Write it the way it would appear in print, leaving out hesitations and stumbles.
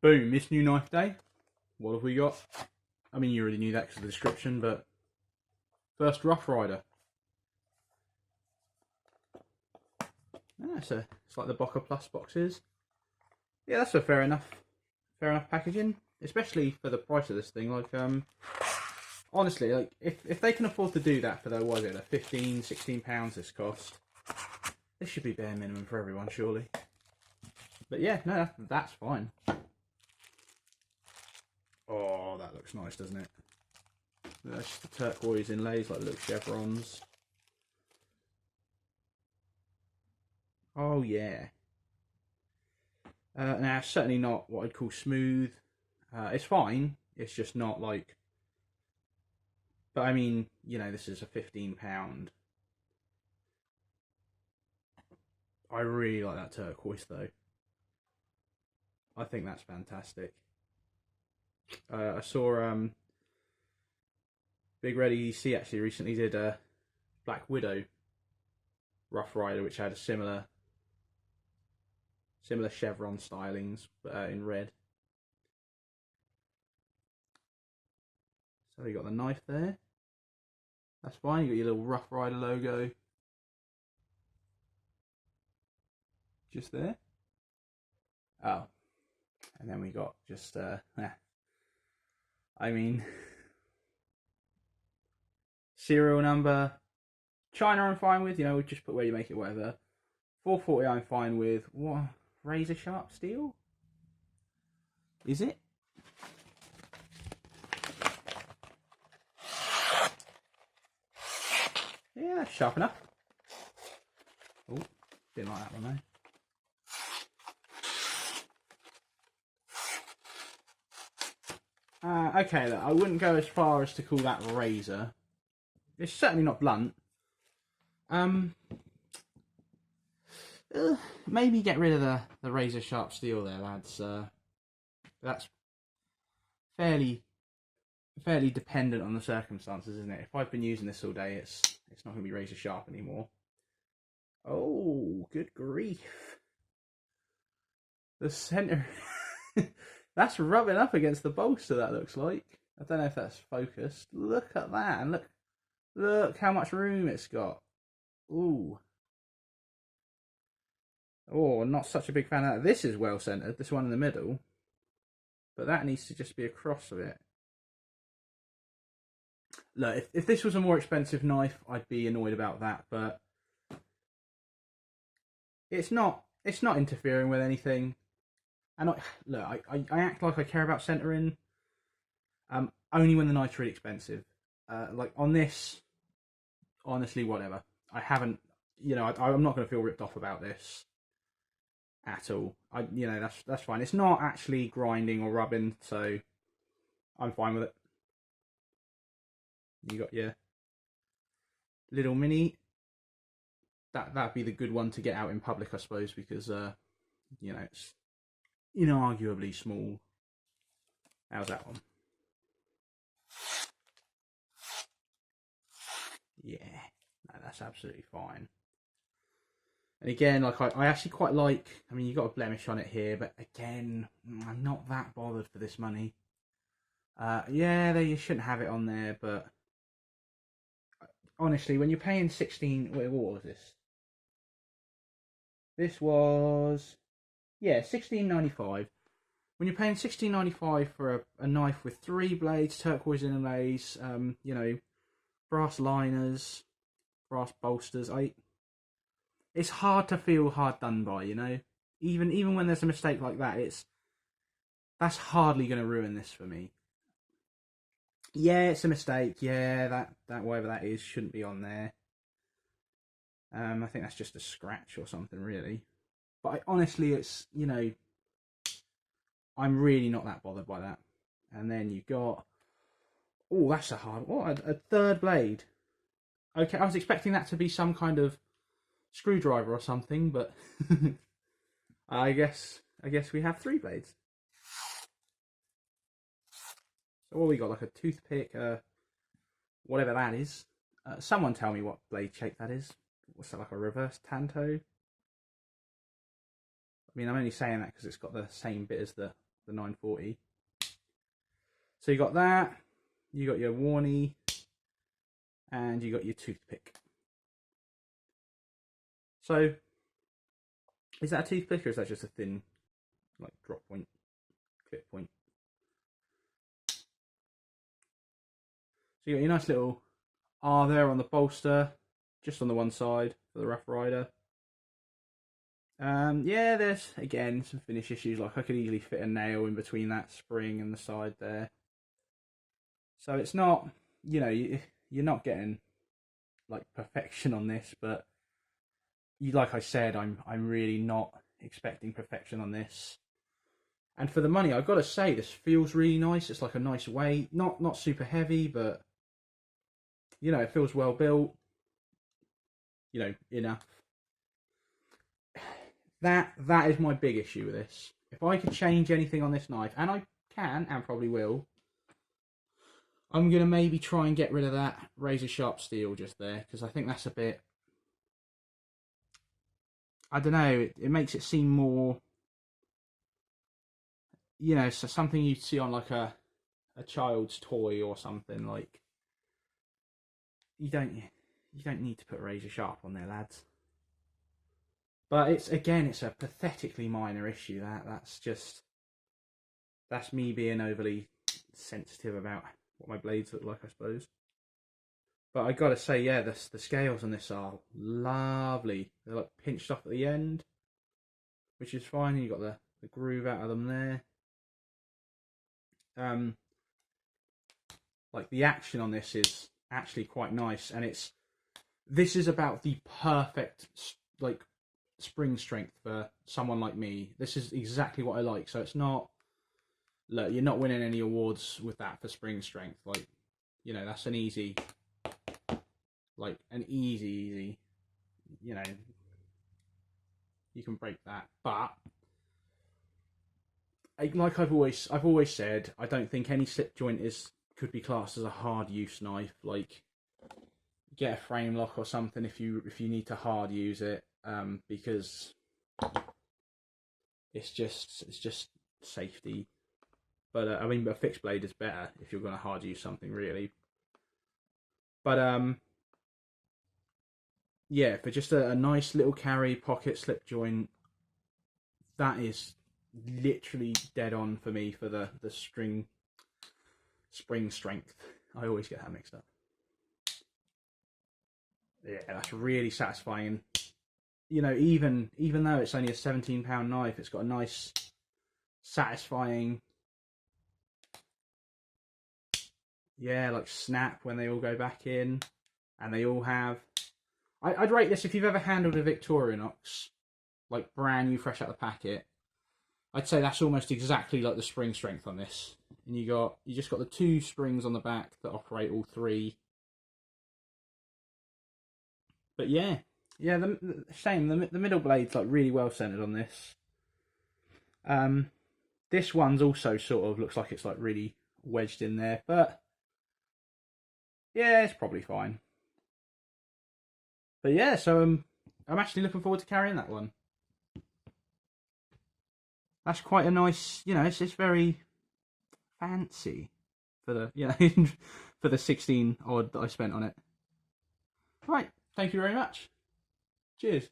Boom, it's new knife day. What have we got? I mean, you already knew that because of the description, but first Rough Rider. It's like the Boca Plus boxes. Yeah, that's a fair enough packaging, especially for the price of this thing. Like, honestly, like if they can afford to do that for their, what is it, £15-16 this cost, this should be bare minimum for everyone, surely. But yeah, no, that's fine. Oh, that looks nice, doesn't it? That's just the turquoise inlays, like little chevrons. Oh yeah. Now, it's certainly not what I'd call smooth. It's fine. It's just not like. But I mean, you know, this is a £15. I really like that turquoise though. I think that's fantastic. I saw Big Red EDC actually recently did a Black Widow Rough Rider, which had a similar chevron stylings, but in red. So you got the knife there. That's fine. You got your little Rough Rider logo just there. Oh, and then we got just I mean, serial number. China I'm fine with. You know, just put where you make it, whatever. 440 I'm fine with. What? Razor sharp steel? Is it? Yeah, that's sharp enough. Oh, didn't like that one though. Okay, look, I wouldn't go as far as to call that razor. It's certainly not blunt. Maybe get rid of the razor sharp steel there, lads. That's fairly dependent on the circumstances, isn't it? If I've been using this all day, it's not going to be razor sharp anymore. Oh, good grief! The center. That's rubbing up against the bolster, that looks like. I don't know if that's focused. Look at that, and look how much room it's got. Ooh. Oh, not such a big fan of that. This is well centered, this one in the middle. But that needs to just be across of it. Look, if this was a more expensive knife, I'd be annoyed about that, but it's not interfering with anything. And I act like I care about centering, only when the knife's really expensive. Like on this, honestly, whatever. I haven't, you know, I'm not going to feel ripped off about this at all. You know, that's fine. It's not actually grinding or rubbing, so I'm fine with it. You got your little mini. That'd be the good one to get out in public, I suppose, because you know, it's inarguably small. How's that one? Yeah, no, that's absolutely fine. And again, like I actually quite like. I mean, you got a blemish on it here, but again, I'm not that bothered for this money. Yeah, you shouldn't have it on there, but honestly, when you're paying 16, wait, what was this? This was, yeah, £16.95. When you're paying £16.95 for a knife with 3 blades, turquoise inlays, you know, brass liners, brass bolsters, it's hard to feel hard done by, you know. Even when there's a mistake like that, that's hardly going to ruin this for me. Yeah, it's a mistake. Yeah, that whatever that is shouldn't be on there. I think that's just a scratch or something, really. But honestly, it's, you know, I'm really not that bothered by that. And then you got, oh, that's a hard, what, a third blade. Okay, I was expecting that to be some kind of screwdriver or something, but I guess we have 3 blades. So what we got, like a toothpick, whatever that is. Someone tell me what blade shape that is. What's that, like a reverse tanto? I mean, I'm only saying that because it's got the same bit as the the 940. So you got that, you got your warnie, and you got your toothpick. So, is that a toothpick or is that just a thin, like, drop point, clip point? So you got your nice little R there on the bolster, just on the one side for the Rough Rider. Yeah, there's again some finish issues. Like I could easily fit a nail in between that spring and the side there. So it's not, you know, you're not getting like perfection on this, but like I said, I'm really not expecting perfection on this. And for the money, I've got to say, this feels really nice. It's like a nice weight, not super heavy, but you know, it feels well built. You know, enough. That is my big issue with this. If I could change anything on this knife, and I can and probably will, I'm going to maybe try and get rid of that razor sharp steel just there, because I think that's a bit, I don't know, it makes it seem more, you know, so something you'd see on like a child's toy or something. Like, you don't need to put razor sharp on there, lads. But it's a pathetically minor issue. That's me being overly sensitive about what my blades look like, I suppose. But I gotta say, yeah, the scales on this are lovely. They're like pinched off at the end, which is fine. You got the groove out of them there. Like the action on this is actually quite nice, and this is about the perfect like spring strength for someone like me. This is exactly what I like. So it's not, look, you're not winning any awards with that for spring strength. Like, you know, that's an easy, you know, you can break that. But like I've always said, I don't think any slip joint could be classed as a hard use knife. Like, get a frame lock or something if you need to hard use it, because it's just safety. But I mean, a fixed blade is better if you're going to hard use something, really. But yeah, for just a nice little carry pocket slip joint, that is literally dead on for me for the spring strength. I always get that mixed up. Yeah, that's really satisfying. You know, even though it's only a £17 knife, it's got a nice, satisfying, yeah, like snap when they all go back in, and they all have. I'd rate this, if you've ever handled a Victorinox, like brand new, fresh out the packet, I'd say that's almost exactly like the spring strength on this. And you just got the 2 springs on the back that operate all 3. But yeah, the middle blade's like really well centered on this. This one's also sort of looks like it's like really wedged in there, but yeah, it's probably fine. But yeah, so I'm actually looking forward to carrying that one. That's quite a nice, you know, it's very fancy for the, you know, for the 16 odd that I spent on it. Right, thank you very much. Cheers.